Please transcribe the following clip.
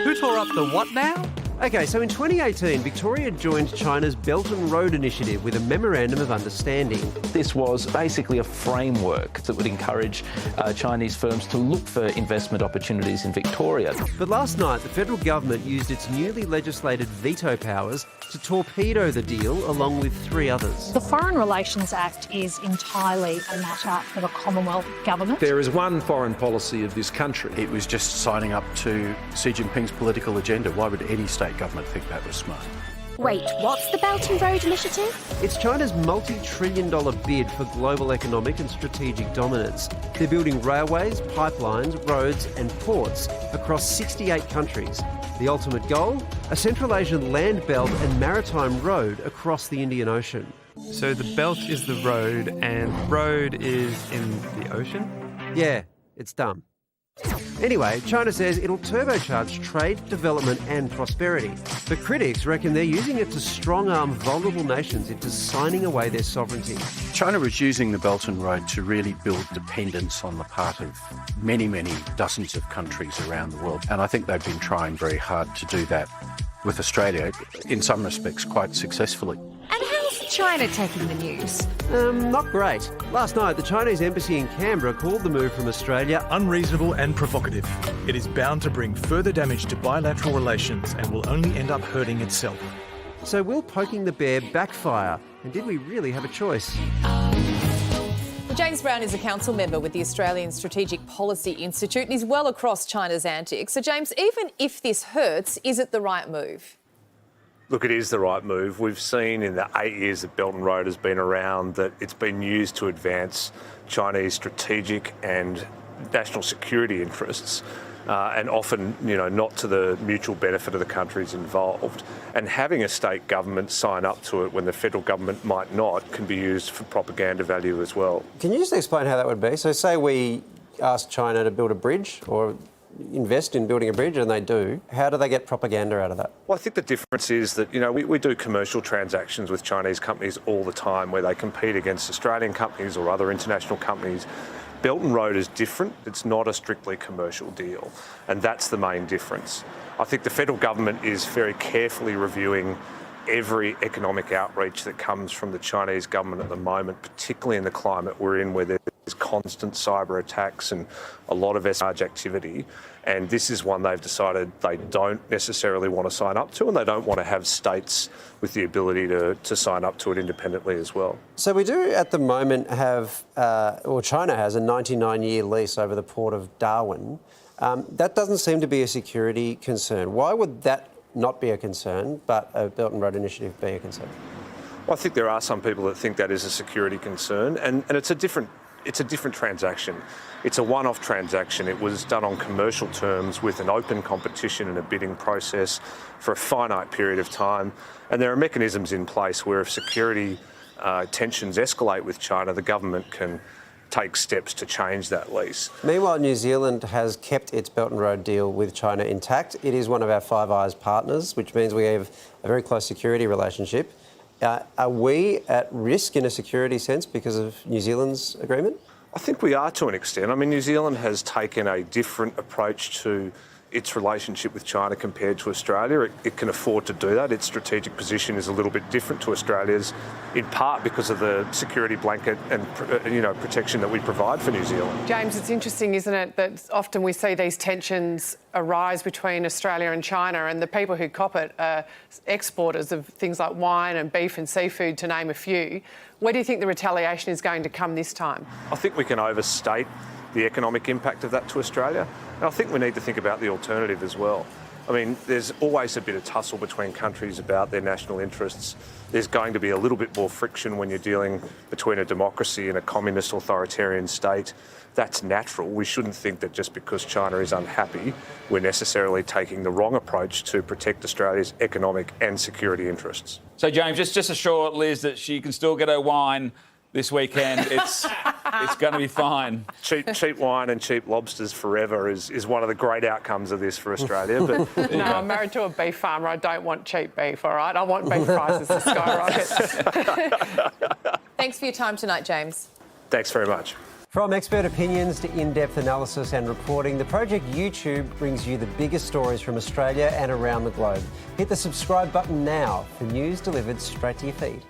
Who tore up the what now? Okay, so in 2018, Victoria joined China's Belt and Road Initiative with a memorandum of understanding. This was basically a framework that would encourage Chinese firms to look for investment opportunities in Victoria. But last night, the federal government used its newly legislated veto powers to torpedo the deal along with 3 others. The Foreign Relations Act is entirely a matter for the Commonwealth Government. There is one foreign policy of this country. It was just signing up to Xi Jinping's political agenda. Why would any state government think that was smart? Wait, what's the Belt and Road Initiative? It's China's multi-trillion-dollar bid for global economic and strategic dominance. They're building railways, pipelines, roads and ports across 68 countries. The ultimate goal? A Central Asian land belt and maritime road across the Indian Ocean. So the belt is the road and road is in the ocean? Yeah, it's dumb. Anyway, China says it'll turbocharge trade, development and prosperity. But critics reckon they're using it to strong-arm vulnerable nations into signing away their sovereignty. China is using the Belt and Road to really build dependence on the part of many, many dozens of countries around the world. And I think they've been trying very hard to do that with Australia, in some respects quite successfully. And how's China taking the news? Not great. Last night, the Chinese embassy in Canberra called the move from Australia unreasonable and provocative. It is bound to bring further damage to bilateral relations and will only end up hurting itself. So will poking the bear backfire? And did we really have a choice? James Brown is a council member with the Australian Strategic Policy Institute and he's well across China's antics. So, James, even if this hurts, is it the right move? Look, it is the right move. We've seen in the 8 years that Belt and Road has been around that it's been used to advance Chinese strategic and national security interests, and often, not to the mutual benefit of the countries involved. And having a state government sign up to it when the federal government might not can be used for propaganda value as well. Can you just explain how that would be? So say we ask China to build a bridge or invest in building a bridge and they do. How do they get propaganda out of that? Well, I think the difference is that, we do commercial transactions with Chinese companies all the time where they compete against Australian companies or other international companies. Belt and Road is different. It's not a strictly commercial deal, and that's the main difference. I think the federal government is very carefully reviewing every economic outreach that comes from the Chinese government at the moment, particularly in the climate we're in where there's constant cyber attacks and a lot of espionage activity. And this is one they've decided they don't necessarily want to sign up to, and they don't want to have states with the ability to sign up to it independently as well. So we do at the moment have, or China has, a 99-year lease over the port of Darwin. That doesn't seem to be a security concern. Why would that not be a concern, but a Belt and Road Initiative be a concern? Well, I think there are some people that think that is a security concern, and it's a different transaction. It's a one-off transaction. It was done on commercial terms with an open competition and a bidding process for a finite period of time. And there are mechanisms in place where if security tensions escalate with China, the government can take steps to change that lease. Meanwhile, New Zealand has kept its Belt and Road deal with China intact. It is one of our Five Eyes partners, which means we have a very close security relationship. Are we at risk in a security sense because of New Zealand's agreement? I think we are to an extent. I mean, New Zealand has taken a different approach to its relationship with China compared to Australia. It can afford to do that. Its strategic position is a little bit different to Australia's, in part because of the security blanket and protection that we provide for New Zealand. James, it's interesting, isn't it, that often we see these tensions arise between Australia and China, and the people who cop it are exporters of things like wine and beef and seafood, to name a few. Where do you think the retaliation is going to come this time? I think we can overstate the economic impact of that to Australia. And I think we need to think about the alternative as well. I mean, there's always a bit of tussle between countries about their national interests. There's going to be a little bit more friction when you're dealing between a democracy and a communist authoritarian state. That's natural. We shouldn't think that just because China is unhappy, we're necessarily taking the wrong approach to protect Australia's economic and security interests. So, James, just assure Liz that she can still get her wine this weekend. It's going to be fine. Cheap wine and cheap lobsters forever is one of the great outcomes of this for Australia. But no, I'm married to a beef farmer. I don't want cheap beef, all right? I want beef prices to skyrocket. Thanks for your time tonight, James. Thanks very much. From expert opinions to in-depth analysis and reporting, the Project YouTube brings you the biggest stories from Australia and around the globe. Hit the subscribe button now for news delivered straight to your feed.